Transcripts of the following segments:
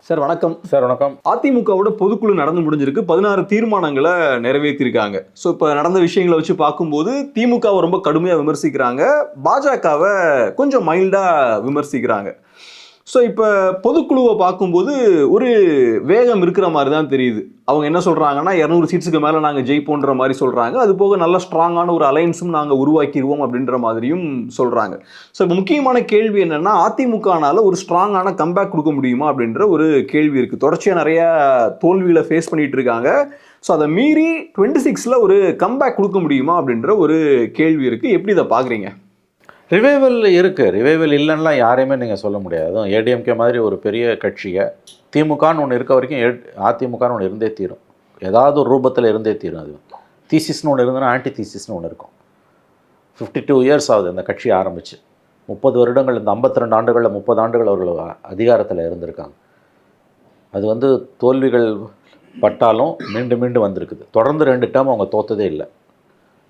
Sir வணக்கம். Sir வணக்கம். அதிமுகவோட பொதுக்குழு நடந்து முடிஞ்சிருக்கு. 16 தீர்மானங்களை நிறைவேற்றிருக்காங்க. ஸோ இப்போ நடந்த விஷயங்களை வச்சு பார்க்கும்போது திமுகவை ரொம்ப கடுமையாக விமர்சிக்கிறாங்க, பாஜகவை கொஞ்சம் மைல்டாக விமர்சிக்கிறாங்க. ஸோ இப்போ பொதுக்குழுவை பார்க்கும்போது ஒரு வேகம் இருக்கிற மாதிரி தான் தெரியுது. அவங்க என்ன சொல்கிறாங்கன்னா 200 சீட்ஸுக்கு மேலே நாங்கள் ஜெயிப்போன்ற மாதிரி சொல்கிறாங்க. அது போக நல்ல ஸ்ட்ராங்கான ஒரு அலைன்ஸும் நாங்கள் உருவாக்கிடுவோம் அப்படின்ற மாதிரியும் சொல்கிறாங்க. ஸோ இப்போ முக்கியமான கேள்வி என்னென்னா, அதிமுகனால ஒரு ஸ்ட்ராங்கான கம்பேக் கொடுக்க முடியுமா அப்படின்ற ஒரு கேள்வி இருக்குது. தொடர்ச்சியாக நிறையா தோல்விகளை ஃபேஸ் பண்ணிகிட்டு இருக்காங்க. ஸோ அதை மீறி 26ல் ஒரு கம்பேக் கொடுக்க முடியுமா அப்படின்ற ஒரு கேள்வி இருக்குது. எப்படி இதை பார்க்குறீங்க? ரிவைவல் இருக்குது. ரிவைவல் இல்லைன்னா யாரையுமே நீங்கள் சொல்ல முடியாது. அதுவும் ஏடிஎம்கே மாதிரி ஒரு பெரிய கட்சியை திமுகன்னு ஒன்று இருக்க வரைக்கும் அதிமுகன்னு ஒன்று இருந்தே தீரும். ஏதாவது ஒரு ரூபத்தில் இருந்தே தீரும். அது தீசிஸ்னு ஒன்று இருந்ததுன்னா ஆன்டி தீசிஸ்னு ஒன்று இருக்கும். 52 இயர்ஸ் ஆகுது அந்த கட்சி ஆரம்பித்து. 30 வருடங்கள், இந்த 52 ஆண்டுகளில் 30 ஆண்டுகள் அவர்கள் அதிகாரத்தில் இருந்திருக்காங்க. அது தோல்விகள் பட்டாலும் மீண்டும் மீண்டும் வந்திருக்குது. தொடர்ந்து 2 டேர்ம் அவங்க தோற்றதே இல்லை.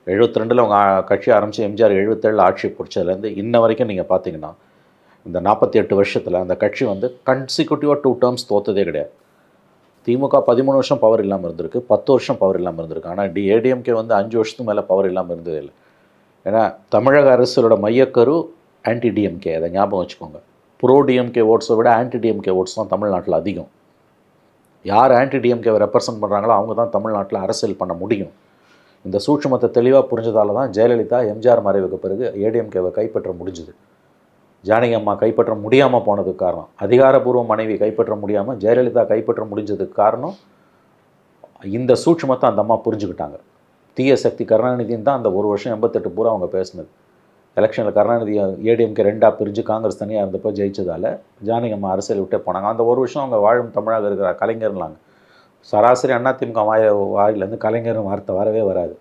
72 அவங்க கட்சி ஆரம்பித்து எம்ஜிஆர் 77 ஆட்சி பிடிச்சதுலேருந்து இன்ன வரைக்கும் நீங்கள் பார்த்தீங்கன்னா இந்த 48 வருஷத்தில் அந்த கட்சி கன்சிக்யூட்டிவாக 2 டேர்ம்ஸ் தோற்றதே கிடையாது. திமுக 13 வருஷம் பவர் இல்லாமல் இருந்திருக்கு, 10 வருஷம் பவர் இல்லாமல் இருந்திருக்கு. ஆனால் ஏடிஎம்கே 5 வருஷத்துக்கு மேலே பவர் இல்லாமல் இருந்ததே இல்லை. ஏன்னா தமிழக அரசோட மையக்கரு ஆன்டி டிஎம்கே, அதை ஞாபகம் வச்சுக்கோங்க. ப்ரோ டிஎம்கே ஓட்ஸை விட ஆன்டி டிஎம்கே ஓட்ஸ் தான் தமிழ்நாட்டில் அதிகம். யார் ஆன்டி டிஎம்கேவை ரெப்ரசன்ட் பண்ணுறாங்களோ அவங்க தான் தமிழ்நாட்டில் அரசியல் பண்ண முடியும். இந்த சூட்சுமத்தை தெளிவாக புரிஞ்சதால தான் ஜெயலலிதா எம்ஜிஆர் மறைவுக்கு பிறகு ஏடிஎம்கேவை கைப்பற்ற முடிஞ்சுது. ஜானகி அம்மா கைப்பற்ற முடியாமல் போனதுக்கு காரணம், அதிகாரப்பூர்வ மனைவி கைப்பற்ற முடியாமல் ஜெயலலிதா கைப்பற்ற முடிஞ்சதுக்கு காரணம் இந்த சூட்சுமத்தை அந்த அம்மா புரிஞ்சுக்கிட்டாங்க. தீய சக்தி கருணாநிதின்னு தான் அந்த 1 வருஷம் 88 பூரா அவங்க பேசினது. எலெக்ஷனில் கருணாநிதி ஏடிஎம்கே 2ஆக பிரிஞ்சு காங்கிரஸ் தனியாக இருந்தப்போ ஜெயிச்சதால் ஜானகி அம்மா அரசியல் விட்டே போனாங்க. அந்த 1 வருஷம் அவங்க வாழும் தமிழாக இருக்கிற கலைஞர்லாங்க. சராசரி அதிமுக வாயிலேருந்து கலைஞர் வார்த்தை வரவே வராது.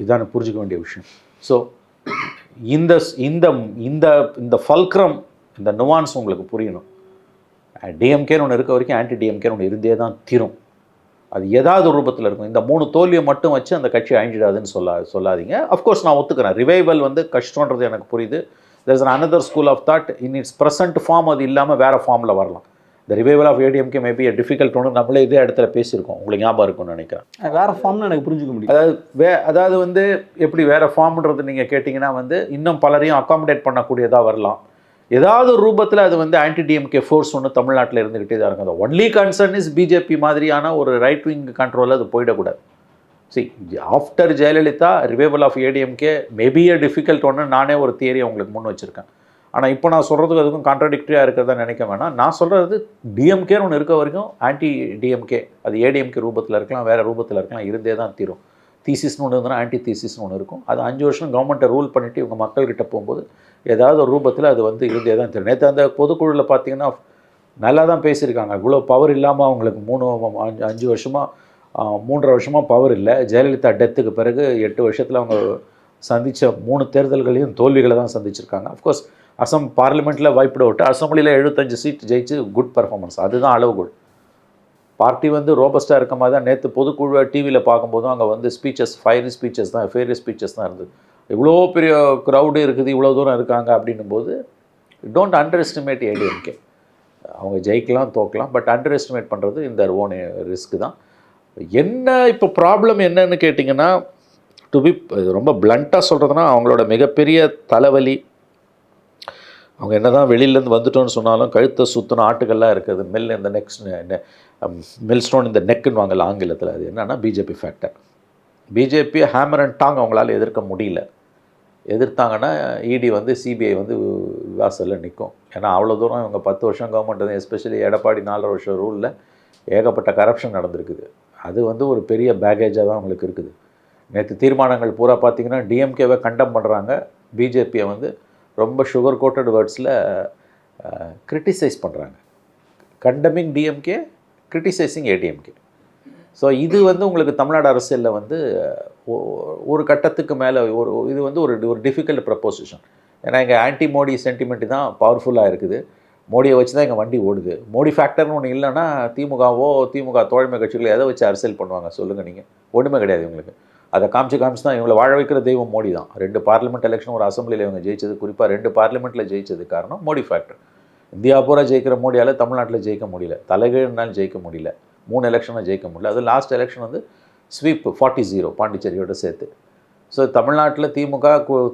இதான் புரிஞ்சிக்க வேண்டிய விஷயம். ஸோ இந்த இந்த இந்த இந்த ஃபல்க்ரம், இந்த நுவான்ஸ் உங்களுக்கு புரியணும். டிஎம்கேன்னு ஒன்று இருக்க வரைக்கும் ஆன்டி டிஎம்கேன்னு ஒன்று இருந்தே தான் தீரும். அது ஏதாவது ஒரு ரூபத்தில் இருக்கும். இந்த 3 தோல்வியை மட்டும் வச்சு அந்த கட்சி அழிஞ்சிடாதுன்னு சொல்லாதீங்க. அஃப்கோர்ஸ் நான் ஒத்துக்கிறேன், ரிவைவல் கஷ்டன்றது எனக்கு புரியுது. There is another school of thought in its present form அது இல்லாமல் வேறு ஃபார்மில் வரலாம். இந்த revival of ADMK maybe difficult ஒன்று நம்மளே இதே இடத்துல பேசியிருக்கோம், உங்களுக்கு ஞாபகம் இருக்கும்னு நினைக்கிறேன். வேறு ஃபார்ம்னு எனக்கு புரிஞ்சுக்க முடியும். அதாவது எப்படி வேறு ஃபார்ம்ன்றது நீங்கள் கேட்டிங்கன்னா இன்னும் பலரையும் அக்காமடேட் பண்ணக்கூடியதாக வரலாம். ஏதாவது ஒரு ரூபத்தில் அது ஆன்டி டிஎம்கே ஃபோர்ஸ் ஒன்று தமிழ்நாட்டில் இருந்துக்கிட்டே தான் இருக்கும். ஒன்லி கன்சர்ன் இஸ் பிஜேபி மாதிரியான ஒரு ரைட் விங் கண்ட்ரோலில் அது போயிடக்கூடாது. After Jayalalithaa revival of ADMK maybe a difficult ஒன்று நானே ஒரு தியரியை உங்களுக்கு முன் வச்சுருக்கேன். ஆனால் இப்போ நான் சொல்கிறதுக்கு அதுக்கும் கான்ட்ராடிக்டரியாக இருக்கிறதா நினைக்க வேணாம். நான் சொல்கிறது டிஎம்கேன்னு ஒன்று இருக்க வரைக்கும் ஆன்டி டிஎம்கே அது ஏடிஎம்கே ரூபத்தில் இருக்கலாம், வேறு ரூபத்தில் இருக்கலாம், இருந்தே தான் தீரும். தீசிஸ்னு ஒன்று இருந்தால் ஆன்டி தீசிஸ்னு ஒன்று இருக்கும். அது 5 வருஷம் கவர்மெண்ட்டை ரூல் பண்ணிவிட்டு இவங்க மக்கள்கிட்ட போகும்போது ஏதாவது ஒரு ரூபத்தில் அது இருந்தே தான் தீரும். நேற்று அந்த பொதுக்குழுவில் பார்த்தீங்கன்னா நல்லா தான் பேசியிருக்காங்க. இவ்வளோ பவர் இல்லாமல் அவங்களுக்கு 5 வருஷமாக 3.5 வருஷமாக பவர் இல்லை. ஜெயலலிதா டெத்துக்கு பிறகு 8 வருஷத்தில் அவங்க சந்தித்த 3 தேர்தல்களையும் தோல்விகளை தான் சந்திச்சிருக்காங்க. அஃப்கோர்ஸ் அசம் பார்லிமெண்ட்டில் வைப்ட் அவுட், அசம்பிளியில் 75 சீட் ஜெயிச்சு குட் பர்ஃபார்மன்ஸ். அதுதான் அளவுகோல். பார்ட்டி ரோபஸ்ட்டாக இருக்க மாதிரி தான். நேற்று பொதுக்குழுவை டிவியில் பார்க்கும்போதும் அங்கே ஸ்பீச்சஸ் ஃபயரி ஸ்பீச்சஸ் தான் இருந்தது. இவ்வளோ பெரிய க்ரௌடு இருக்குது, இவ்வளோ தூரம் இருக்காங்க அப்படின்னும் போது டோன்ட் அண்டர் எஸ்டிமேட் ஏடிஎம்கே. அவங்க ஜெயிக்கலாம் தோக்கலாம், பட் அண்டர் எஸ்டிமேட் பண்ணுறது இந்த ஓன் ரிஸ்க்கு தான். என்ன இப்போ ப்ராப்ளம் என்னன்னு கேட்டிங்கன்னா, ரொம்ப பிளண்ட்டாக சொல்கிறதுனா அவங்களோட மிகப்பெரிய தலைவலி, அவங்க என்ன தான் வெளியிலேருந்து வந்துட்டோன்னு சொன்னாலும் கழுத்தை சுற்றின ஆட்டுகள்லாம் இருக்குது. இந்த மில் ஸ்டோன் இந்த நெக்குன்னு வாங்கல ஆங்கிலத்தில். அது என்னென்னா BJP factor. BJP hammer and tong அவங்களால எதிர்க்க முடியல. எதிர்த்தாங்கன்னா இடி சிபிஐ வாசலில் நிற்கும். ஏன்னா அவ்வளோ தூரம் இவங்க 10 வருஷம் கவர்மெண்ட் எஸ்பெஷலி எடப்பாடி 4 வருஷம் ரூலில் ஏகப்பட்ட கரப்ஷன் நடந்திருக்குது. அது ஒரு பெரிய பேகேஜாக தான் அவங்களுக்கு இருக்குது. நேற்று தீர்மானங்கள் பூரா பார்த்திங்கன்னா டிஎம்கேவை கண்டம் பண்ணுறாங்க, பிஜேபியை ரொம்ப சுகர் கோட்டட் வேர்ட்ஸில் கிரிட்டிசைஸ் பண்ணுறாங்க. Condemning DMK, criticising ADMK. So இது உங்களுக்கு தமிழ்நாடு அரசியலில் ஒரு கட்டத்துக்கு மேலே இது ஒரு டிஃபிகல்ட் ப்ரப்போசிஷன். ஏன்னா இங்கே ஆன்டி மோடி சென்டிமெண்ட் தான் பவர்ஃபுல்லாக இருக்குது. மோடியை வச்சு தான் எங்கள் வண்டி ஓடுது. மோடி ஃபேக்டர்னு ஒன்று இல்லைன்னா திமுக தோழமை கட்சிகளை எதை வச்சு அரசியல் பண்ணுவாங்க சொல்லுங்கள் நீங்கள்? ஒன்றுமே கிடையாது இவங்களுக்கு. அதை காமிச்சு தான் இவங்களை வாழ வைக்கிற தெய்வம் மோடி தான். 2 பார்லிமெண்ட் எலெக்ஷன், ஒரு அசம்பிளியில் இவங்க ஜெயிச்சது, குறிப்பாக 2 பார்லிமெண்ட்டில் ஜெயிச்சது காரணம் மோடி ஃபேக்டர். இந்தியா பூரா ஜெயிக்கிற மோடியால் தமிழ்நாட்டில் ஜெயிக்க முடியல, தலைகீழ்னாலும் ஜெயிக்க முடியல, 3 எலெக்ஷனை ஜெயிக்க முடியல. அது லாஸ்ட் எலெக்ஷன் வந்து ஸ்வீப் 40-0 பாண்டிச்சேரியோடு சேர்த்து. ஸோ தமிழ்நாட்டில் திமுக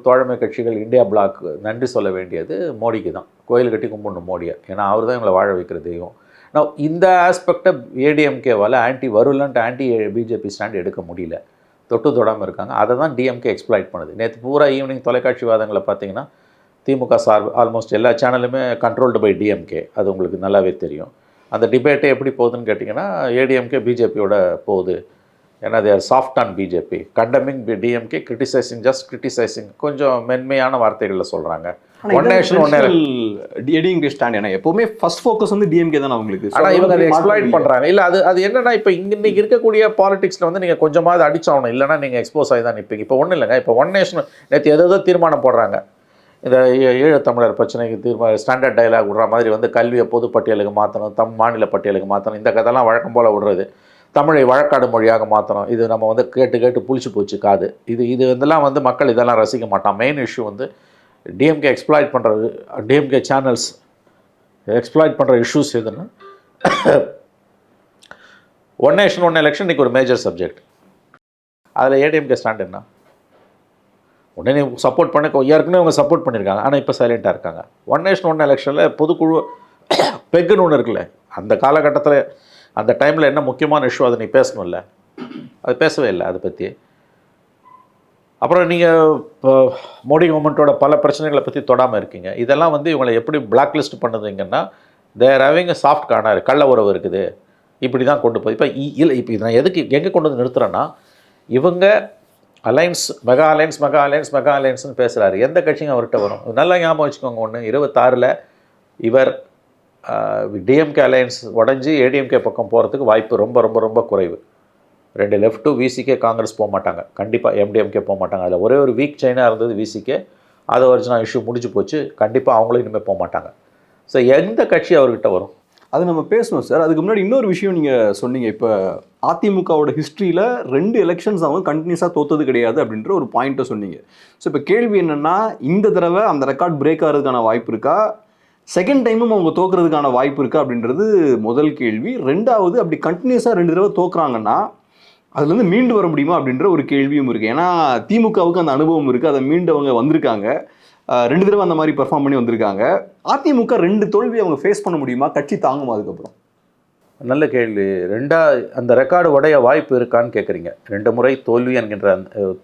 தோழமை கட்சிகள் இந்தியா பிளாக் நன்றி சொல்ல வேண்டியது மோடிக்கு தான். கோயில் கட்டி கும்பிடணும் மோடியை, ஏன்னா அவர் தான் இவங்களை வாழ வைக்கிற தெய்வம். நான் இந்த ஆஸ்பெக்டை ஏடிஎம்கேவால் வருலன்ட் ஆன்டி பிஜேபி ஸ்டாண்ட் எடுக்க முடியல, தொட்டு தொடாமல் இருக்காங்க. அதை தான் டிஎம்கே எக்ஸ்ப்ளாய்ட் பண்ணுது. நேற்று பூரா ஈவினிங் தொலைக்காட்சி வாதங்களை பார்த்தீங்கன்னா திமுக ஆல்மோஸ்ட் எல்லா சேனலுமே கண்ட்ரோல்டு பை டிஎம்கே, அது உங்களுக்கு நல்லாவே தெரியும். அந்த டிபேட்டே எப்படி போகுதுன்னு கேட்டிங்கன்னா ஏடிஎம்கே பிஜேபியோட போகுது. ஏன்னா they are soft on BJP, condemning DMK, criticising, just criticising, கொஞ்சம் மென்மையான வார்த்தைகளில் சொல்கிறாங்க. One nation one DMK stand. ஏன்னா எப்பவுமே ஃபர்ஸ்ட் ஃபோக்கஸ் வந்து டிஎம்கே தான் அவங்களுக்கு. ஆனால் இவங்க அதை எக்ஸ்ப்ளாய்ட் பண்ணுறாங்க. இல்லை அது என்னன்னா இப்போ இன்னைக்கு இருக்கக்கூடிய பாலிடிக்ஸில் வந்து நீங்கள் கொஞ்சமாவது அடிச்சாகணும், இல்லைனா நீங்கள் எக்ஸ்போஸ் ஆகி தான் நிற்பீங்க. இப்போ ஒன்றும் இல்லைங்க, இப்போ ஒன் நேஷன் நேற்று ஏதோ தீர்மானம் போடுறாங்க, இந்த ஈழத்தமிழர் பிரச்சனைக்கு ஸ்டாண்டர்ட் டயலாக் விடுற மாதிரி வந்து கல்வியை பொது பட்டியலுக்கு மாற்றணும், மாநில பட்டியலுக்கு மாற்றணும், இந்த கதைலாம் வழக்கம் போல் விடுறது, தமிழை வழக்காடு மொழியாக மாற்றணும். இது நம்ம வந்து கேட்டு புளிச்சு போச்சு காது. இது இதெல்லாம் வந்து மக்கள் இதெல்லாம் ரசிக்க மாட்டான். மெயின் இஷ்யூ வந்து டிஎம்கே எக்ஸ்ப்ளாய்ட் பண்ணுறது, டிஎம்கே சேனல்ஸ் எக்ஸ்ப்ளாய்ட் பண்ணுற இஷ்யூஸ் எதுன்னா ஒன் நேஷன் ஒன் எலெக்ஷன் இன்றைக்கி ஒரு மேஜர் சப்ஜெக்ட். அதில் ஏடிஎம்கே ஸ்டாண்ட் என்ன? உடனே சப்போர்ட் பண்ண ஏற்கனவே அவங்க சப்போர்ட் பண்ணியிருக்காங்க, ஆனால் இப்போ சைலண்ட்டாக இருக்காங்க. ஒன் நேஷன் ஒன் எலெக்ஷனில் பொதுக்குழு பெக்குன்னு ஒன்று இருக்குல்ல, அந்த காலகட்டத்தில் அந்த டைமில் என்ன முக்கியமான இஷ்யூ அதை நீ பேசணும்ல, அது பேசவே இல்லை அதை பற்றி. அப்புறம் நீங்கள் இப்போ மோடி கவர்மெண்ட்டோட பல பிரச்சனைகளை பற்றி தொடாமல் இருக்கீங்க. இதெல்லாம் வந்து இவங்களை எப்படி black list பண்ணுதுங்கன்னா they're having soft corner, கள்ள உறவு இருக்குது, இப்படி தான் கொண்டு போய் இப்போ இல்லை. இப்போ நான் எதுக்கு எங்கே கொண்டு வந்து நிறுத்துறேன்னா, இவங்க அலைன்ஸ் மெகா அலைன்ஸ்னு பேசுகிறாரு. எந்த கட்சியும் அவர்கிட்ட வரும்? நல்லா ஞாபகம் வச்சுக்கோங்க. ஒன்று 26 இவர் டிஎம்கே அலையன்ஸ் உடஞ்சி ஏடிஎம்கே பக்கம் போகிறதுக்கு வாய்ப்பு ரொம்ப ரொம்ப ரொம்ப குறைவு. 2 லெஃப்ட்டு விசிகே, காங்கிரஸ் போக மாட்டாங்க, கண்டிப்பாக எம்டிஎம்கே போக மாட்டாங்க. அதில் ஒரே ஒரு வீக் செயினாக இருந்தது விசிகே, அதை ஒரிஜினா இஷ்யூ முடிஞ்சு போச்சு, கண்டிப்பாக அவங்களும் இனிமேல் போக மாட்டாங்க. ஸோ எந்த கட்சி அவர்கிட்ட வரும்? அது நம்ம பேசணும் சார். அதுக்கு முன்னாடி இன்னொரு விஷயம் நீங்கள் சொன்னீங்க. இப்போ அதிமுகவோட ஹிஸ்ட்ரியில் 2 எலெக்ஷன்ஸ் அவங்க கண்டினியூஸாக தோத்தது கிடையாது அப்படின்ற ஒரு பாயிண்ட்டை சொன்னீங்க. ஸோ இப்போ கேள்வி என்னென்னா, இந்த தடவை அந்த ரெக்கார்ட் பிரேக் ஆகிறதுக்கான வாய்ப்பு இருக்கா? செகண்ட் டைமும் அவங்க தோக்குறதுக்கான வாய்ப்பு இருக்கா அப்படின்றது முதல் கேள்வி. ரெண்டாவது, அப்படி கண்டினியூஸாக 2 தடவை தோக்குறாங்கன்னா அதுலேருந்து மீண்டு வர முடியுமா அப்படின்ற ஒரு கேள்வியும் இருக்குது. ஏன்னா திமுகவுக்கு அந்த அனுபவம் இருக்குது, அதை மீண்டு அவங்க வந்திருக்காங்க, 2 தடவை அந்த மாதிரி பெர்ஃபார்ம் பண்ணி வந்திருக்காங்க. அதிமுக 2 தோல்வி அவங்க ஃபேஸ் பண்ண முடியுமா? கட்சி தாங்குமா அதுக்கப்புறம்? நல்ல கேள்வி. அந்த ரெக்கார்டு உடைய வாய்ப்பு இருக்கான்னு கேட்குறீங்க. 2 முறை தோல்வி என்கின்ற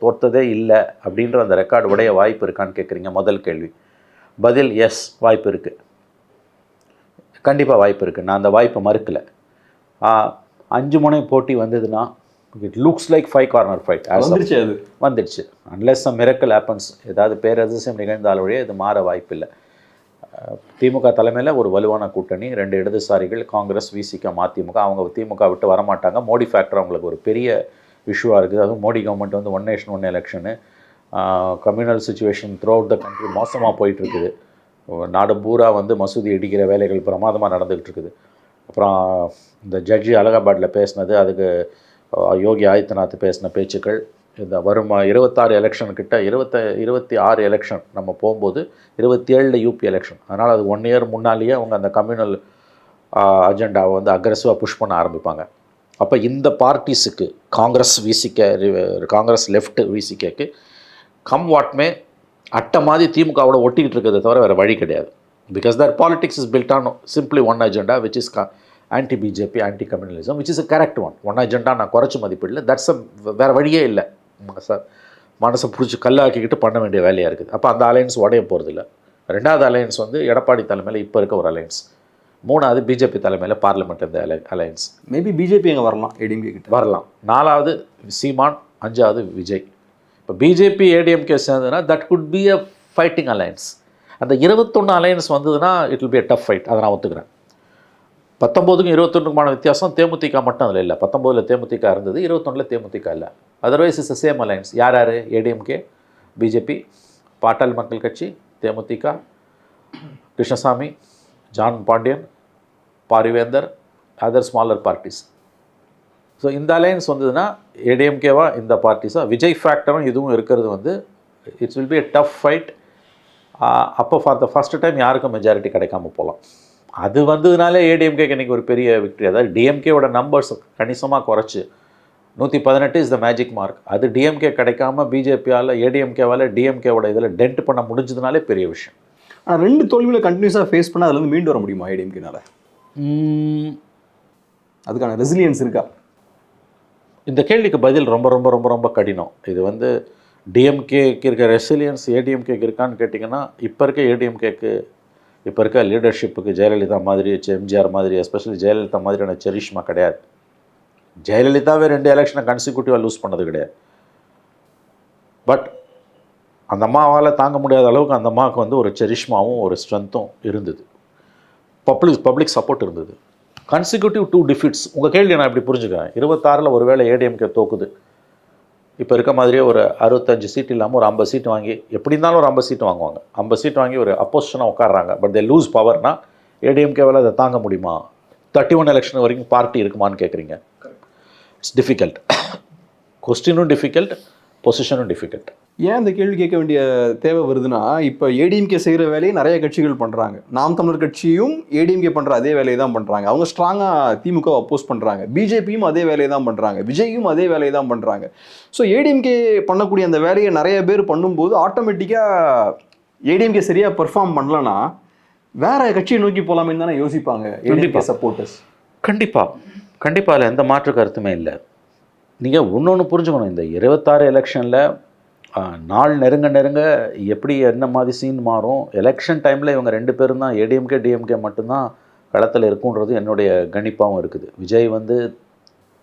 தோற்றதே இல்லை அப்படின்ற அந்த ரெக்கார்டு உடைய வாய்ப்பு இருக்கான்னு கேட்குறீங்க. முதல் கேள்வி. பதில் எஸ், வாய்ப்பு இருக்குது, கண்டிப்பாக வாய்ப்பு இருக்குது. நான் அந்த வாய்ப்பை மறுக்கலை. 5 முனை போட்டி வந்ததுன்னா it looks like 5 corner fight வந்துடுச்சு. அன்லெஸ் சம் மிரக்கல் ஹேப்பன்ஸ், ஏதாவது பேரதிசயம் நிகழ்ந்தால் வழியே இது மாற வாய்ப்பில்லை. திமுக தலைமையில் ஒரு வலுவான கூட்டணி, 2 இடதுசாரிகள், காங்கிரஸ், விசிக, மதிமுக. அவங்க திமுக விட்டு வரமாட்டாங்க. மோடி ஃபேக்டர் அவங்களுக்கு ஒரு பெரிய இஷ்யூவாக இருக்குது. அதுவும் மோடி கவர்மெண்ட் வந்து one nation one election, communal situation through out the country மோசமாக போயிட்டுருக்குது. நாடு பூரா வந்து மசூதி இடிக்கிற வேலைகள் பிரமாதமாக நடந்துகிட்டு இருக்குது. அப்புறம் இந்த ஜட்ஜி அலகாபாத்தில் பேசினது, அதுக்கு யோகி ஆதித்யநாத் பேசின பேச்சுக்கள், இந்த வரும் 26 எலெக்ஷன்கிட்ட 26 எலெக்ஷன் நம்ம போகும்போது 27 யூபி எலெக்ஷன். அதனால் அது 1 இயர் முன்னாலேயே அவங்க அந்த கம்யூனல் அஜெண்டாவை வந்து அக்ரெசிவாக புஷ் பண்ண ஆரம்பிப்பாங்க. அப்போ இந்த பார்ட்டிஸுக்கு காங்கிரஸ் விசிகே, காங்கிரஸ் லெஃப்ட் விசிகேக்கு கம் வாட்மே அட்டை மாதிரி திமுகவோட ஒட்டிக்கிட்டு இருக்கிறத தவிர வேறு வழி கிடையாது. Because their politics is built on simply one agenda which is anti BJP, anti communalism, which is a correct one agenda. நான் குறைச்சி மதிப்பிடல. தட்ஸ் வேறு வழியே இல்லை. மனசை பிடிச்சி கல்லாக்கிக்கிட்டு பண்ண வேண்டிய வேலையாக இருக்குது. அப்போ அந்த அலையன்ஸ் உடைய போகிறதில்ல. 2வது அலையன்ஸ் வந்து எடப்பாடி தலைமையில் இப்போ இருக்க ஒரு அலையன்ஸ். 3வது பிஜேபி தலைமையில் பார்லிமெண்ட் இந்த அலையன்ஸ். மேபி பிஜேபி அங்கே வரலாம், ஏடிஎம்கே கிட்ட வரலாம். 4வது சீமான், 5வது விஜய். இப்போ பிஜேபி ஏடிஎம்கே சேர்ந்ததுன்னா that could be a fighting alliance. அந்த 21 அலையன்ஸ் வந்ததுன்னா it will be a tough fight. அதை நான் ஒத்துக்கிறேன். 19க்கும் 21க்குமான வித்தியாசம் தேமுதிக மட்டும் அதில் இல்லை. 19ல் தேமுதிக இருந்தது, 21ல் தேமுதிக இல்லை. Otherwise is same alliance. யார் ஏடிஎம்கே, பிஜேபி, பாட்டாளி மக்கள் கட்சி, தேமுதிக, Krishnasamy, John Pandian, Parivendhar, other smaller parties. So இந்த அலையன்ஸ் வந்ததுன்னா ஏடிஎம்கேவா இந்த பார்ட்டிஸாக விஜய் ஃபேக்டரும் இதுவும் இருக்கிறது வந்து it's will be a tough fight. அப்போ ஃபார் த ஃபஸ்ட் டைம் யாருக்கும் மெஜாரிட்டி கிடைக்காம போகலாம். அது வந்ததுனாலே ஏடிஎம்கேக்கு இன்றைக்கி ஒரு பெரிய விக்ட்ரி. அதாவது டிஎம்கேவோட நம்பர்ஸ் கணிசமாக குறைச்சி 118 இஸ் த மேஜிக் மார்க். அது டிஎம்கே கிடைக்காம பிஜேபியால் ஏடிஎம்கேவால் டிஎம்கேவோட இதில் டென்ட் பண்ண முடிஞ்சதுனாலே பெரிய விஷயம். ஆனால் 2 தோல்விகளை கண்டினியூஸாக ஃபேஸ் பண்ணால் அதுலேருந்து மீண்டு வர முடியுமா ஏடிஎம்கேனால? அதுக்கான ரெசிலியன்ஸ் இருக்கா? இந்த கேள்விக்கு பதில் ரொம்ப ரொம்ப ரொம்ப ரொம்ப கடினம். இது வந்து டிஎம்கேக்கு இருக்க ரெசிலியன்ஸ் ஏடிஎம்கேக்கு இருக்கான்னு கேட்டிங்கன்னா, இப்போ இருக்க ஏடிஎம்கேக்கு, இப்போ இருக்க லீடர்ஷிப்புக்கு ஜெயலலிதா மாதிரி, எம்ஜிஆர் மாதிரி, எஸ்பெஷலி ஜெயலலிதா மாதிரியான செரிஷ்மா கிடையாது. ஜெயலலிதாவே 2 எலெக்ஷனை கன்சிக்யூட்டிவாக லூஸ் பண்ணது கிடையாது. பட் அந்த அம்மாவால் தாங்க முடியாத அளவுக்கு அந்த அம்மாவுக்கு வந்து ஒரு செரிஷ்மாவும் ஒரு ஸ்ட்ரென்த்தும் இருந்தது. பப்ளிக் சப்போர்ட் இருந்தது. Consecutive 2 defeats. உங்கள் கேள்வி நான் இப்படி புரிஞ்சுக்கிறேன். 26 ஒருவேளை ஏடிஎம்கே தோக்குது, இப்போ இருக்க மாதிரியே ஒரு 65 சீட் இல்லாமல் ஒரு 50 சீட் வாங்கி, எப்படி இருந்தாலும் ஒரு 50 சீட் வாங்குவாங்க. 50 சீட் வாங்கி ஒரு அப்போசிஷனாக உட்காடுறாங்க. பட் தே லூஸ் பவர்னா ஏடிஎம்கேவால் அதை தாங்க முடியுமா? 31 எலெக்ஷன் வரைக்கும் பார்ட்டி இருக்குமான்னு கேட்குறீங்க. It's difficult. கொஸ்டினும் டிஃபிகல்ட், பொசிஷனும் டிஃபிகல்ட். ஏன் இந்த கேள்வி கேட்க வேண்டிய தேவை வருதுன்னா, இப்போ ஏடிஎம்கே செய்கிற வேலையை நிறைய கட்சிகள் பண்ணுறாங்க. நாம் தமிழர் கட்சியும் ஏடிஎம்கே பண்ணுற அதே வேலையை தான் பண்ணுறாங்க. அவங்க ஸ்ட்ராங்காக திமுக அப்போஸ் பண்ணுறாங்க. பிஜேபியும் அதே வேலையை தான் பண்ணுறாங்க. விஜயும் அதே வேலையை தான் பண்ணுறாங்க. ஸோ ஏடிஎம்கே பண்ணக்கூடிய அந்த வேலையை நிறைய பேர் பண்ணும்போது ஆட்டோமேட்டிக்காக ஏடிஎம்கே சரியாக பெர்ஃபார்ம் பண்ணலன்னா வேற கட்சியை நோக்கி போகலாமே தானே யோசிப்பாங்க ஏடிஎம்கே சப்போர்ட்டர்ஸ். கண்டிப்பாக அதில் எந்த மாற்று கருத்துமே இல்லை. நீங்கள் இன்னொன்று புரிஞ்சுக்கணும். இந்த 26 எலெக்ஷனில் நாள் நெருங்க எப்படி என்ன மாதிரி சீன் மாறும். எலெக்ஷன் டைமில் இவங்க 2 பேரும் தான், ஏடிஎம்கே டிஎம்கே மட்டும்தான் களத்தில் இருக்குன்றது என்னுடைய கணிப்பாகவும் இருக்குது. விஜய் வந்து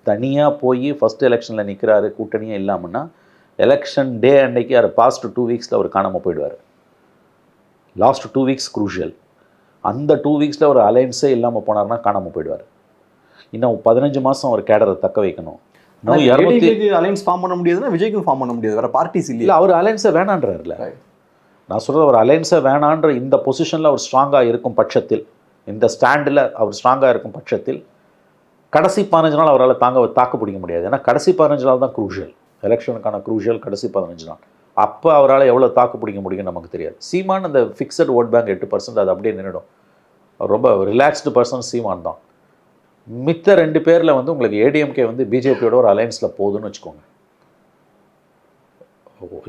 தனியாக போய் ஃபஸ்ட் எலெக்ஷனில் நிற்கிறாரு கூட்டணியே இல்லாமன்னா, எலெக்ஷன் டே அன்னைக்கு அது பாஸ்ட் 2 வீக்ஸில் அவர் காணாமல் போயிடுவார். Last 2 weeks crucial. அந்த 2 வீக்ஸில் ஒரு அலைன்ஸே இல்லாமல் போனார்னா காணாமல் போயிடுவார். இன்னும் 15 மாதம் அவர் கேடரை தக்க வைக்கணும். அலைன்ஸ் ஃபார்ம் பண்ண முடியாதுன்னா விஜய்க்கும் ஃபார்ம் பண்ண முடியாது, வேற பார்ட்டிஸ் இல்லை. அவர் அலைன்ஸை வேணான்றார்ல. நான் சொல்கிறது அவர் அலைன்ஸை வேணான்ற இந்த பொசிஷனில் அவர் ஸ்ட்ராங்காக இருக்கும் பட்சத்தில், இந்த ஸ்டாண்டில் அவர் ஸ்ட்ராங்காக இருக்கும் பட்சத்தில் கடைசி 15 நாள் அவரால் தாக்கு பிடிக்க முடியாது. ஏன்னா கடைசி 15 நாள் தான் குரூஷியல், எலெக்ஷனுக்கான குரூஷியல் கடைசி 15 நாள். அப்போ அவரால் எவ்வளோ தாக்கு பிடிக்க முடியும்னு நமக்கு தெரியாது. சீமான் அந்த ஃபிக்ஸட் ஓட் பேங்க் 8% அது அப்படியே நின்றுடும். அவர் ரொம்ப ரிலாக்ஸ்டு பர்சன் சீமான் தான். மித்த 2 பேரில் வந்து உங்களுக்கு ஏடிஎம்கே வந்து பிஜேபியோட ஒரு அலைன்ஸில் போகுதுன்னு வச்சுக்கோங்க.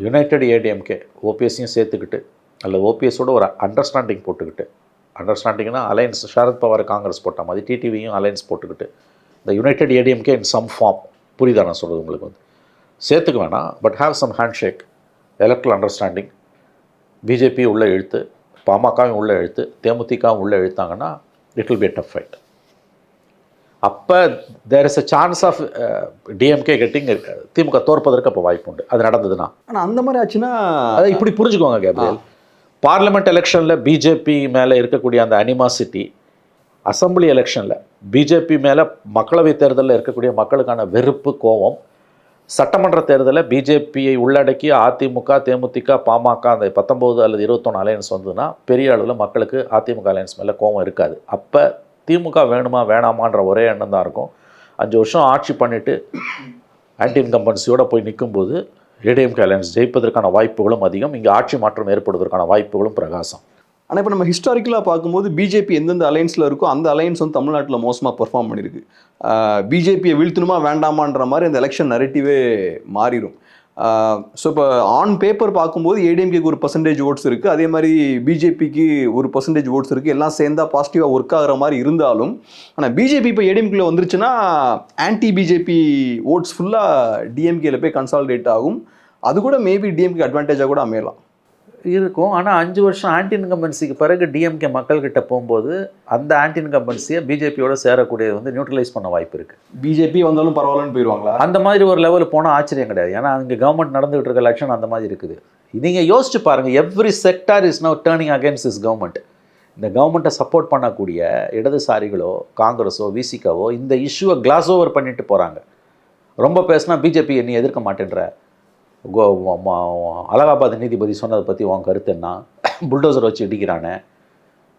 யுனைடெட் ஏடிஎம்கே ஓபிஎஸ்ஸையும் சேர்த்துக்கிட்டு, அல்ல ஓபிஎஸோட ஒரு அண்டர்ஸ்டாண்டிங் போட்டுக்கிட்டு, அண்டர்ஸ்டாண்டிங்னா அலைன்ஸ் ஷரத் பவார் காங்கிரஸ் போட்ட மாதிரி டிடிவியும் அலைன்ஸ் போட்டுக்கிட்டு, இந்த united ADMK in some form, புரியுதா நான் சொல்கிறது உங்களுக்கு? வந்து சேர்த்துக்க வேணாம், but have some handshake, electoral understanding. BJP உள்ளே இழுத்து, பாமகவும் உள்ளே இழுத்து, தேமுதிகவும் உள்ளே இழுத்தாங்கன்னா it will be a tough fight. அப்போ there is a chance of DMK getting திமுக தோற்பதற்கு அப்போ வாய்ப்பு உண்டு. அது நடந்ததுன்னா. ஆனால் அந்த மாதிரி ஆச்சுன்னா அதை இப்படி புரிஞ்சுக்கோங்க கேப்ரியல். பார்லிமெண்ட் எலெக்ஷனில் பிஜேபி மேலே இருக்கக்கூடிய அந்த அனிமாசிட்டி, அசம்பிளி எலெக்ஷனில் பிஜேபி மேலே மக்களவைத் தேர்தலில் இருக்கக்கூடிய மக்களுக்கான வெறுப்பு, கோபம், சட்டமன்ற தேர்தலில் பிஜேபியை உள்ளடக்கி அதிமுக, தேமுதிக, பாமக அந்த 19 அல்லது 21 அலையன்ஸ் வந்ததுன்னா பெரிய அளவில் மக்களுக்கு அதிமுக அலையன்ஸ் மேலே கோபம் இருக்காது. அப்போ திமுக வேணுமா வேணாமான்ற ஒரே எண்ணம் தான் இருக்கும். 5 வருஷம் ஆட்சி பண்ணிவிட்டு ஆன்டி இன்கம்பன்சியோடு போய் நிற்கும்போது ஏடிஎம்கே அலையன்ஸ் ஜெயிப்பதற்கான வாய்ப்புகளும் அதிகம், இங்கே ஆட்சி மாற்றம் ஏற்படுவதற்கான வாய்ப்புகளும் பிரகாசம். ஆனால் இப்போ நம்ம ஹிஸ்டாரிக்கலாக பார்க்கும்போது பிஜேபி எந்தெந்த அலையன்ஸில் இருக்கோ அந்த அலையன்ஸ் வந்து தமிழ்நாட்டில் மோசமாக பெர்ஃபார்ம் பண்ணியிருக்கு. பிஜேபியை வீழ்த்தணுமா வேண்டாமான்ற மாதிரி அந்த எலெக்ஷன் நரேட்டிவே மாறிடும். ஸோ இப்போ ஆன் பேப்பர் பார்க்கும்போது ஏடிஎம்கேக்கு ஒரு % ஓட்ஸ் இருக்குது, அதே மாதிரி பிஜேபிக்கு ஒரு % ஓட்ஸ் இருக்குது, எல்லாம் சேர்ந்தா பாசிட்டிவாக ஒர்க் ஆகிற மாதிரி இருந்தாலும், ஆனால் பிஜேபி இப்போ ஏடிஎம்கேல வந்துருச்சுன்னா ஆன்டி பிஜேபி ஓட்ஸ் ஃபுல்லாக டிஎம்கேல போய் கன்சாலிடேட் ஆகும். அது கூட மேபி டிஎம்கே அட்வான்டேஜாக கூட அமையலாம் இருக்கும். ஆனால் 5 வருஷம் ஆன்டி இன்கம்பன்சிக்கு பிறகு டிஎம்கே மக்கள்கிட்ட போகும்போது அந்த ஆன்டி இன்கம்பன்சியை பிஜேபியோட சேரக்கூடியது வந்து நியூட்ரலைஸ் பண்ண வாய்ப்பு இருக்குது. பிஜேபி வந்தாலும் பரவாயில்லன்னு போயிடுவாங்களா? அந்த மாதிரி ஒரு லெவலில் போனால் ஆச்சரியம் கிடையாது. ஏன்னா அங்கே கவர்மெண்ட் நடந்துகிட்டு இருக்க எலெக்ஷன் அந்த மாதிரி இருக்குது. நீங்கள் யோசிச்சு பாருங்கள், every sector is now turning against this government. இந்த கவர்மெண்ட்டை சப்போர்ட் பண்ணக்கூடிய இடதுசாரிகளோ காங்கிரஸோ விசிகாவோ இந்த இஷ்யூவை கிளாஸ் ஓவர் பண்ணிட்டு போகிறாங்க. ரொம்ப பேசினா பிஜேபி என்னை எதிர்க்க மாட்டேன்ற, அலகாபாத் நீதிபதி சொன்னதை பற்றி உன் கருத்து என்ன, புல்டோசர் வச்சு இடிக்கிறானே,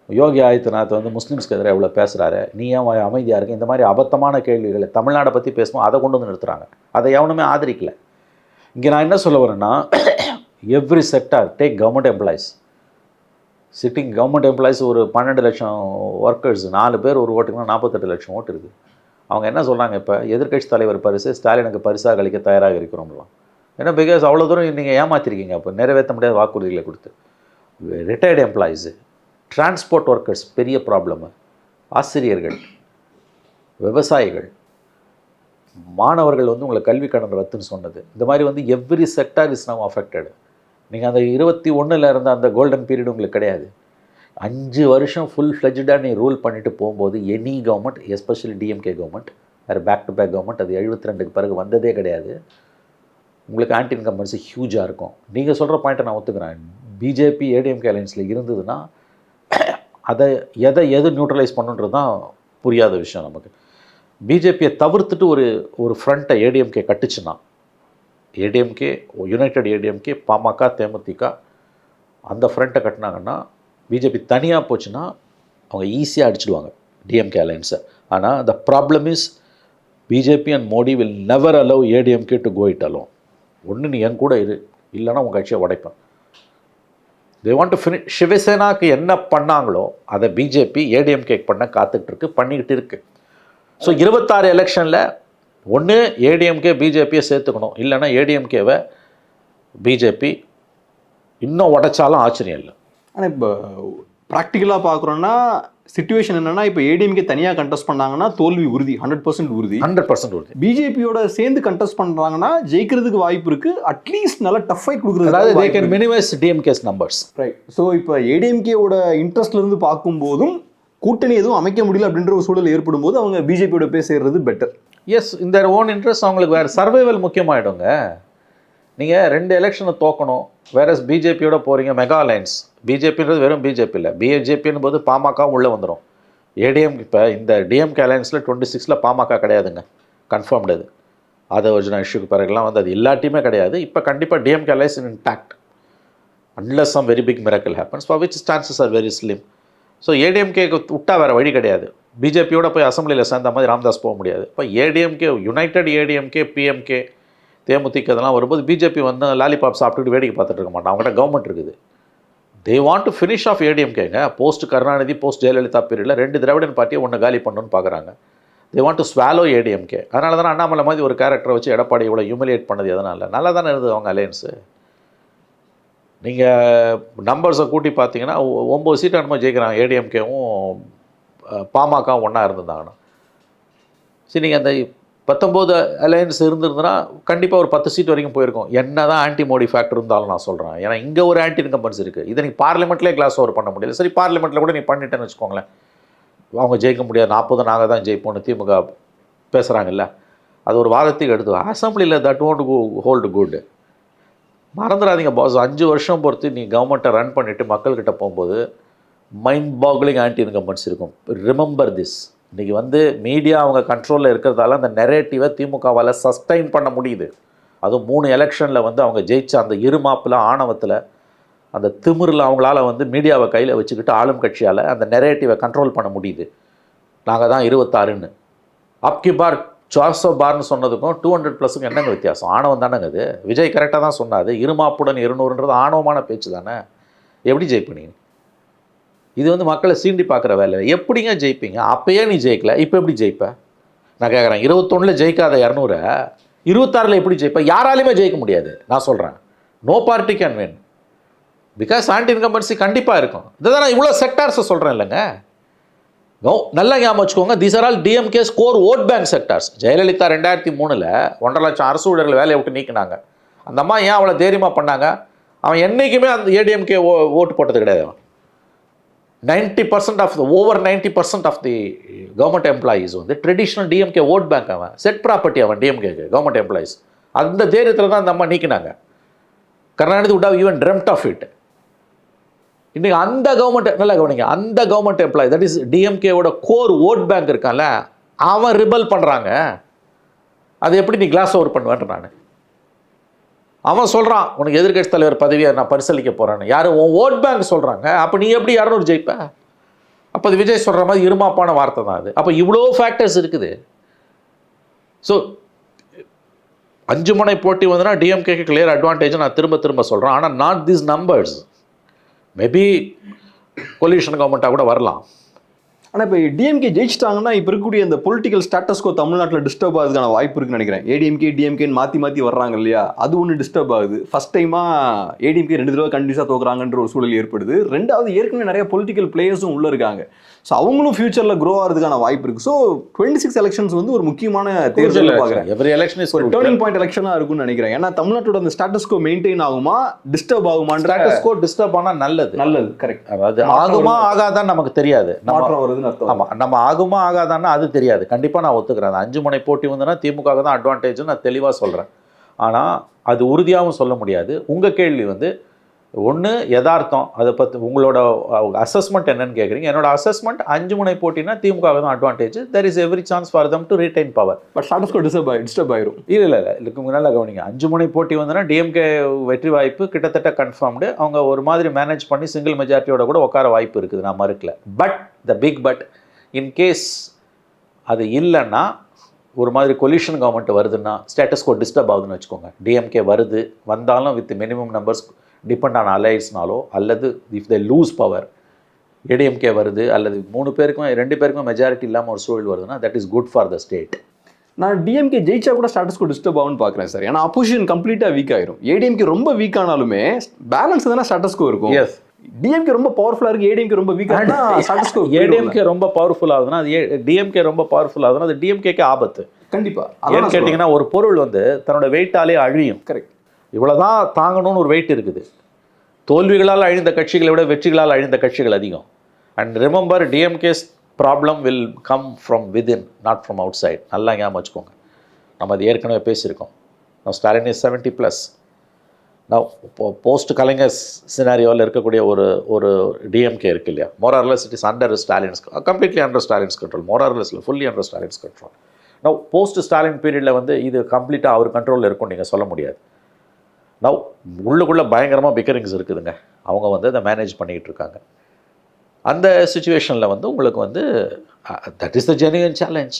யோகி ஆதித்யநாத் வந்து முஸ்லீம்ஸ்க்கு எதிராக எவ்வளோ பேசுகிறாரு, நீ ஏன் அமைதியாக இருக்கு, இந்த மாதிரி அபத்தமான கேள்விகளை தமிழ்நாடை பற்றி பேசுவோம், அதை கொண்டு வந்து நிறுத்துகிறாங்க. அதை எவனுமே ஆதரிக்கல. இங்கே நான் என்ன சொல்ல வரேன்னா, every sector, take government employees, sitting government employees ஒரு 12 லட்சம் ஒர்க்கர்ஸ், 4 பேர் ஒரு ஓட்டுக்குன்னா 48 லட்சம் ஓட்டு இருக்குது. அவங்க என்ன சொல்கிறாங்க, இப்போ எதிர்க்கட்சி தலைவர் பரிசு ஸ்டாலினுக்கு பரிசாக அளிக்க தயாராக இருக்கிறோம்லாம். ஏன்னா பிகாஸ் அவ்வளோ தூரம் நீங்கள் ஏமாற்றிருக்கீங்க. அப்போ நிறைவேற்ற முடியாத வாக்குறுதிகளை கொடுத்து. ரிட்டையர்டு எம்ப்ளாயீஸு, டிரான்ஸ்போர்ட் ஒர்க்கர்ஸ் பெரிய ப்ராப்ளமு, ஆசிரியர்கள், விவசாயிகள், மாணவர்கள் வந்து உங்களை கல்வி கடன் ரத்துன்னு சொன்னது. இந்த மாதிரி வந்து every sector is now affected. நீங்கள் அந்த 21 இருந்த அந்த கோல்டன் பீரியட் உங்களுக்கு கிடையாது. 5 வருஷம் ஃபுல் ஃப்ளெஜ்டாக நீ ரூல் பண்ணிட்டு போகும்போது any government, especially DMK government, வேறு பேக் டு பேக் கவர்மெண்ட், அது 72க்கு பிறகு வந்ததே கிடையாது. உங்களுக்கு ஆன்டி இன்கம்பன்சி ஹியூஜாக இருக்கும். நீங்கள் சொல்கிற பாயிண்ட்டை நான் ஒத்துக்கிறேன். பிஜேபி ஏடிஎம்கே அலைன்ஸில் இருந்ததுன்னா அதை எது நியூட்ரலைஸ் பண்ணுன்றது தான் புரியாத விஷயம் நமக்கு. பிஜேபியை தவிர்த்துட்டு ஒரு ஃப்ரண்ட்டை ஏடிஎம்கே கட்டுச்சுன்னா, ஏடிஎம்கே, யுனைடெட் ஏடிஎம்கே, பாமக, தேமுதிக அந்த ஃப்ரண்ட்டை கட்டினாங்கன்னா, பிஜேபி தனியாக போச்சுன்னா அவங்க ஈஸியாக அடிச்சிடுவாங்க டிஎம்கே அலைன்ஸை. ஆனால் the problem is BJP and Modi will never allow ADMK to go it alone. ஒன்று நீ என் கூட இரு, இல்லைன்னா உங்கள் கட்சியை உடைப்பேன். They want to finish. சிவசேனாவுக்கு என்ன பண்ணாங்களோ அதை பிஜேபி ஏடிஎம்கே பண்ண காத்துட்ருக்கு, பண்ணிக்கிட்டு இருக்கு. ஸோ 26 எலெக்ஷனில் ஒன்று ஏடிஎம்கே பிஜேபியை சேர்த்துக்கணும், இல்லைன்னா ஏடிஎம்கேவை பிஜேபி இன்னும் உடைச்சாலும் ஆச்சரியம் இல்லை. ஆனால் இப்போ ப்ராக்டிக்கலாக பார்க்குறோன்னா சிச்சுவேஷன் என்னென்னா, இப்போ ஏடிஎம்கே தனியாக கண்டெஸ்ட் பண்ணாங்கன்னா தோல்வி உறுதி, 100% உறுதி. 100% உறுதி. பிஜேபியோட சேர்ந்து கண்டெஸ்ட் பண்ணுறாங்கன்னா ஜெயிக்கிறதுக்கு வாய்ப்பு இருக்குது. அட்லீஸ்ட் நல்லா டஃப் ஃபைட் கொடுக்குறது, அதாவது they can minimize DMK's numbers. Right. So இப்போ ஏடிஎம்கேவோட இன்ட்ரெஸ்ட்லேருந்து பார்க்கும்போதும் கூட்டணி எதுவும் அமைக்க முடியல அப்படின்ற ஒரு சூழல் ஏற்படும் போது அவங்க பிஜேபியோட போய் சேர்றது பெட்டர். எஸ், இந்த ஓன் இன்ட்ரெஸ்ட் அவங்களுக்கு வேறு சர்வைவல் முக்கியமாகிடுங்க. நீங்கள் 2 எலெக்ஷனை தோக்கணும், வேற பிஜேபியோட போகிறீங்க மெகா அலைன்ஸ். பிஜேபின்றது வெறும் பிஜேபி இல்லை, பிஜேபின்னு போது பாமகவும் உள்ளே வந்துடும். ஏடிஎம் இப்போ இந்த டிஎம்கே அலைன்ஸில் 26ல் பாமக கிடையாதுங்க, கன்ஃபார்ம்டு. அது ஆதவர்ஜுனா இஷ்யூக்கு பிறகுலாம் வந்து அது எல்லாத்தையுமே கிடையாது. இப்போ கண்டிப்பாக DMK alliance intact unless some very big miracle happens, for which chances are very slim. So ஏடிஎம்கேக்கு விட்டா வேறு வழி கிடையாது. பிஜேபியோட போய் அசம்பிளியில் சேர்ந்த மாதிரி ராம்தாஸ் போக முடியாது. இப்போ ஏடிஎம்கே, யுனைடெட் ஏடிஎம்கே, பிஎம்கே, தேமுதிக இதெல்லாம் வரும்போது பிஜேபி வந்து லாலிபாப் சாப்பிட்டுட்டு வேடிக்கை பார்த்துட்டு இருக்க மாட்டான். அவங்ககிட்ட கவர்மெண்ட் இருக்குது. They want to finish off ஏடிஎம்கேங்க. போஸ்ட் கருணாநிதி, போஸ்ட் ஜெயலலிதா பீரியடில் 2 திராவிடன் பார்ட்டியை ஒன்று காலி பண்ணணும்னு பார்க்குறாங்க. They want to swallow ADMK. அதனால தானே அண்ணாமலை மாதிரி ஒரு கேரக்டரை வச்சு எடப்பாடி இவ்வளோ ஹியூமிலியேட் பண்ணது எதனால்? நல்லா தானே இருந்தது அவங்க அலையன்ஸு. நீங்கள் நம்பர்ஸை கூட்டி பார்த்தீங்கன்னா 9 சீட்டு என்னமோ ஜெயிக்கிறாங்க ஏடிஎம்கேவும் பாமகவும் ஒன்றா இருந்திருந்தாங்கன்னா. சரி, நீங்கள் அந்த 19 அலையன்ஸ் இருந்திருந்ததுன்னா கண்டிப்பாக ஒரு 10 சீட் வரைக்கும் போயிருக்கும். என்ன தான் ஆன்டி மோடி ஃபேக்டர் இருந்தாலும் நான் சொல்கிறேன். ஏன்னா இங்கே ஒரு ஆன்டி இன்கம்பன்ஸ் இருக்குது. இதை நீங்கள் பார்லிமெண்ட்லேயே கிளாஸ் ஓவர் பண்ண முடியல. சரி, பார்லிமெண்ட்டில் கூட நீ பண்ணிட்டேன்னு வச்சுக்கோங்களேன், அவங்க ஜெயிக்க முடியாது, 40 நாங்கள் தான் ஜெயிப்போம்னு திமுக பேசுகிறாங்கல்ல, அது ஒரு வாதத்துக்கு எடுத்து அசம்பிளியில் தட் ஒன்ட் ஹோல்டு குட். மறந்துடாதீங்க பாஸ், 5 வருஷம் பொறுத்து நீ கவர்மெண்ட்டை ரன் பண்ணிவிட்டு மக்கள்கிட்ட போகும்போது மைண்ட் பாக்லிங் ஆன்டி இன்கம்பன்ஸ் இருக்கும். Remember this. இன்றைக்கி வந்து மீடியா அவங்க கண்ட்ரோலில் இருக்கிறதால அந்த நெரேட்டிவை திமுகவால் சஸ்டைன் பண்ண முடியுது. அதுவும் 3 எலெக்ஷனில் வந்து அவங்க ஜெயிச்ச அந்த இருமாப்பில், ஆணவத்தில், அந்த திமிரில் அவங்களால வந்து மீடியாவை கையில் வச்சுக்கிட்டு ஆளும் கட்சியால் அந்த நெரேட்டிவை கண்ட்ரோல் பண்ண முடியுது. நாங்கள் தான் 26ன்னு. அப்கி பார் 400 பார்னு சொன்னதுக்கும் 200+ என்னங்க வித்தியாசம்? ஆணவம் தானேங்க அது. விஜய் கரெக்டாக தான் சொன்னாது, இருமாப்புடன் 200ன்றது ஆணவமான பேச்சு தானே. எப்படி ஜெயிப்பீங்க? இது வந்து மக்களை சீண்டி பார்க்குற வேலை. எப்படிங்க ஜெயிப்பீங்க? அப்போயே நீ ஜெயிக்கல, இப்போ எப்படி ஜெயிப்ப? நான் கேட்குறேன், 21ல் ஜெயிக்காத 200 26ல் எப்படி ஜெயிப்ப? யாராலையுமே ஜெயிக்க முடியாது. நான் சொல்கிறேன், no party can win. Because anti incumbency கண்டிப்பாக இருக்கும். இதை நான் இவ்வளோ செக்டார்ஸை சொல்கிறேன் இல்லைங்க. நல்லா ஞாபகம் வச்சுக்கோங்க, these are all DMK core vote bank sectors. Jayalalithaa 2003ல் 1.5 லட்சம் அரசு ஊழியர்கள் வேலையை விட்டு நீக்கினாங்க. அந்த அம்மா ஏன் அவ்வளோ தைரியமாக பண்ணாங்க? அவன் என்றைக்குமே அந்த ஏடிஎம்கே ஓட்டு போட்டது கிடையாது. அவன் 90% of over 90% of the government employees வந்து ட்ரெடிஷ்னல் டிஎம்கே ஓட் பேங்க். அவன் செட் ப்ராப்பர்ட்டி, அவன் டிஎம்கேக்கு கவர்மெண்ட் எம்ப்ளாயீஸ். அந்த தைரியத்தில் தான் அந்த அம்மா நீக்கினாங்க. Karunanidhi would have even dreamt of it. இன்றைக்கி அந்த கவர்மெண்ட், நல்லா கவனிங்க, அந்த கவர்மெண்ட் எம்ப்ளாயி, தட் இஸ் டிஎம்கேவோட கோர் ஓட் பேங்க் இருக்கான்ல, அவன் ரிபல் பண்ணுறாங்க. அது எப்படி நீ கிளாஸ் ஓவர் பண்ணுவேன்? நான் அவன் சொல்கிறான், உனக்கு எதிர்க்கட்சி தலைவர் பதவியை நான் பரிசீலிக்க போகிறேன்னு. யாரும் உன் ஓட் பேங்க் சொல்கிறாங்க. அப்போ நீ எப்படி 200 ஜெயிப்ப? அப்போ அது விஜய் சொல்கிற மாதிரி இருமாப்பான வார்த்தை தான் அது. அப்போ இவ்வளோ ஃபேக்டர்ஸ் இருக்குது. ஸோ 5 முனை போட்டி வந்துன்னா டிஎம்கேக்கு கிளியர் அட்வான்டேஜ் நான் திரும்ப திரும்ப சொல்கிறேன். ஆனால் not these numbers. Maybe coalition கவர்மெண்ட்டாக கூட வரலாம். ஆனால் இப்போ டிஎம்கே ஜெயிச்சிட்டாங்கன்னா இப்போ இருக்கக்கூடிய இந்த பொலிட்டிக்கல் ஸ்டேட்டஸ்கோ தமிழ்நாட்டில் டிஸ்டர்ப் ஆகுதுக்கான வாய்ப்பு இருக்குன்னு நினைக்கிறேன். ஏடிஎம்கே டிஎம்கேன்னு மாற்றி வர்றாங்க இல்லையா, அது ஒன்று டிஸ்டர்ப் ஆகுது. ஃபர்ஸ்ட் டைமாக ஏடிஎம்கே 2 தடவை கண்டினியூஸாக தோக்குறாங்கன்ற ஒரு சூழல் ஏற்படுது. ரெண்டாவது ஏற்கனவே நிறைய பொலிட்டிக்கல் பிளேயர்ஸும் உள்ளே இருக்காங்க. ஸோ அவங்களும் ஃபியூச்சரில் க்ரோ ஆகிறதுக்கான வாய்ப்பு இருக்குது. ஸோ 26 எலெக்ஷன்ஸ் வந்து ஒரு முக்கியமான தேர்தல் பார்க்குறேன். எவ்ரி எலெக்ஷன் இஸ் ஒரு டர்னிங் பாயிண்ட் எலெக்ஷனாக இருக்கும்னு நினைக்கிறேன். ஏன்னா தமிழ்நாட்டோட அந்த ஸ்டேட்டஸ்கோ மெயின்டைன் ஆகுமா டிஸ்டர்ப் ஆகுமான்ற ஸ்டேட்டஸ்கோ டிஸ்டர்ப் ஆனால் நல்லது. கரெக்ட். அதாவது ஆகுமா ஆகாதான் நமக்கு தெரியாது. மாற்றம் வருதுன்னு அர்த்தம். ஆமாம், நம்ம ஆகுமா ஆகாதான்னா அது தெரியாது. கண்டிப்பாக நான் ஒத்துக்கிறேன். 5 முனை போட்டி வந்துன்னா திமுக தான் அட்வான்டேஜ்னு நான் தெளிவாக சொல்கிறேன். ஆனால் அது உறுதியாகவும் சொல்ல முடியாது. உங்கள் கேள்வி வந்து ஒன்று யதார்த்தம், அதை பற்றி உங்களோட அசஸ்மெண்ட் என்னன்னு கேட்குறீங்க. என்னோட அசஸ்மெண்ட் 5 முனை போட்டினா திமுக தான் advantage. There is every chance for them to retain power. But status quo disturb ஆயிரும். இல்லை இதுக்கு நல்லா கவனிங்க. 5 முனை போட்டி வந்துன்னா டிஎம்கே வெற்றி வாய்ப்பு கிட்டத்தட்ட கன்ஃபார்ம்டு. அவங்க ஒரு மாதிரி மேனேஜ் பண்ணி சிங்கிள் மெஜாரிட்டியோட கூட உட்கார வாய்ப்பு இருக்குது, நான் மறுக்கல. But the big but in case அது இல்லைன்னா ஒரு மாதிரி கொலிஷன் கவர்மெண்ட் வருதுன்னா ஸ்டேட்டஸ்கோ டிஸ்டர்ப் ஆகுதுன்னு வச்சுக்கோங்க. டிஎம்கே வந்தாலும் with minimum numbers depend on அலையன்ஸ்னாலோ அல்லது if they lose power ADMK வருது அல்லது 2 பேருக்கும் மெஜாரிட்டி இல்லாமல் ஒரு சூழல் வருதுன்னா that is good for the state. நான் டிஎம்கே ஜெயிச்சா கூட ஸ்டாட்டஸ்கோ டிஸ்டர்ப் ஆகும்னு பார்க்குறேன் சார். ஏன்னா அப்போசிஷன் கம்ப்ளீட்டாக வீக் ஆயிரும். ஏடிஎம்கே ரொம்ப வீக் ஆனாலுமே பேலன்ஸ் தானே ஸ்டாட்டஸ்கோ இருக்கும். எஸ், டிஎம்கே ரொம்ப பவர்ஃபுல்லாக இருக்குது, ஏடிஎம்கே ரொம்ப வீக்காக இருந்தால் ஸ்டாட்டஸ்கோ. ஏடிஎம்கே ரொம்ப பவர்ஃபுல் ஆகுதுன்னா அது டிஎம்கே ரொம்ப பவர்ஃபுல் ஆகுதுன்னா அது டிஎம்கேக்கு ஆபத்து. கண்டிப்பாக. ஏன்னு கேட்டிங்கன்னா ஒரு பொருள் வந்து தன்னோட வெயிட்டாலே அழியும். கரெக்ட். இவ்வளோதான் தாங்கணும்னு ஒரு வெயிட் இருக்குது. தோல்விகளால் அழிந்த கட்சிகளை விட வெற்றிகளால் அழிந்த கட்சிகள் அதிகம். And remember, DMK's problem will come from within, not from outside. நல்லா ஞாபகம் வச்சுக்கோங்க. நம்ம அது ஏற்கனவே பேசியிருக்கோம். நான் ஸ்டாலின் இஸ் 70+. நான் போஸ்ட் கலைஞர் சினாரியோவில் இருக்கக்கூடிய ஒரு டிஎம்கே இருக்கு இல்லையா, more or less it is under Stalin's, completely under Stalin's control. More or less இல்லை, ஃபுல்லி அண்டர் ஸ்டாலின்ஸ் கண்ட்ரோல். நான் போஸ்ட் ஸ்டாலின் பீரியடில் வந்து இது கம்ப்ளீட்டாக அவர் கண்ட்ரோலில் இருக்கும் நீங்கள் சொல்ல முடியாது. நவ் உள்ளுக்குள்ளே பயங்கரமாக பிக்கரிங்ஸ் இருக்குதுங்க. அவங்க வந்து அதை மேனேஜ் பண்ணிக்கிட்டு இருக்காங்க. அந்த சுச்சுவேஷனில் வந்து உங்களுக்கு வந்து that is the genuine challenge.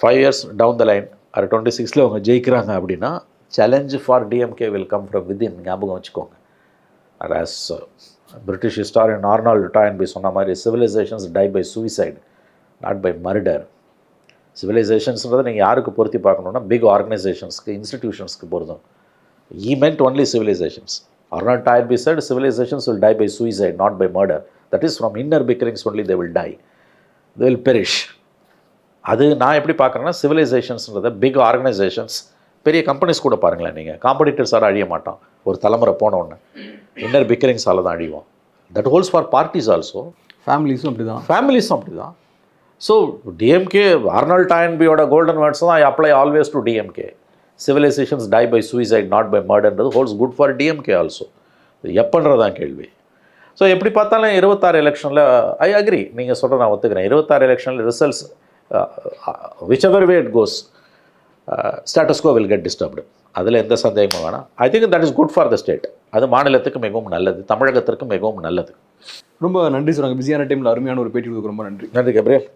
5 years down the line அது 26ல் அவங்க ஜெயிக்கிறாங்க அப்படின்னா challenge for DMK will come from within. ஞாபகம் வச்சுக்கோங்க. As British historian Arnold Toynbee சொன்ன மாதிரி civilizations die by suicide, not by murder. சிவிலைசேஷன்ஸ்ன்றதை நீங்கள் யாருக்கு பொருத்தி பார்க்கணுன்னா பிக் ஆர்கனைசேஷன்ஸ்க்கு, இன்ஸ்டிடியூஷன்ஸ்க்கு பொருந்தும். He meant only civilizations. Arnold Toynbee said civilizations will die by suicide, not by murder. That is from inner bickerings only they will die. They will perish. அது நான் எப்படி பார்க்குறேன்னா சிவிலைசேஷன்ஸ்ன்றதை பிக் ஆர்கனைசேஷன்ஸ், பெரிய கம்பெனிஸ் கூட பாருங்களேன் நீங்கள், காம்படிட்டர்ஸால் அழிய மாட்டான். ஒரு தலைமுறை போனோன்னு இன்னர் பிக்கரிங்ஸால் தான் அழிவோம். That holds for parties also. ஃபேமிலிஸும் அப்படி தான். ஸோ டிஎம்கே, ஆர்னால்ட் டாயன்பியோட கோல்டன் வேர்ட்ஸ் தான் I apply always to DMK. Civilizations die by suicide, not by மர்டர்ன்றது holds good for DMK also. எப்பன்றதான் கேள்வி. ஸோ எப்படி பார்த்தாலும் 26 எலெக்ஷனில் ஐ அக்ரி, நீங்கள் சொல்கிற நான் ஒத்துக்கிறேன். 26 எலெக்ஷனில் results whichever way it goes, status quo will get disturbed. அதில் எந்த சந்தேகமும் வேணாம். I think that is good for the state. அது மாநிலத்துக்கு மிகவும் நல்லது, தமிழகத்திற்கு மிகவும் நல்லது. ரொம்ப நன்றி சார். பிஸியான டைமில் அருமையான ஒரு பேட்டி கொடுக்க ரொம்ப நன்றி. நன்றி கேப்ரியல்.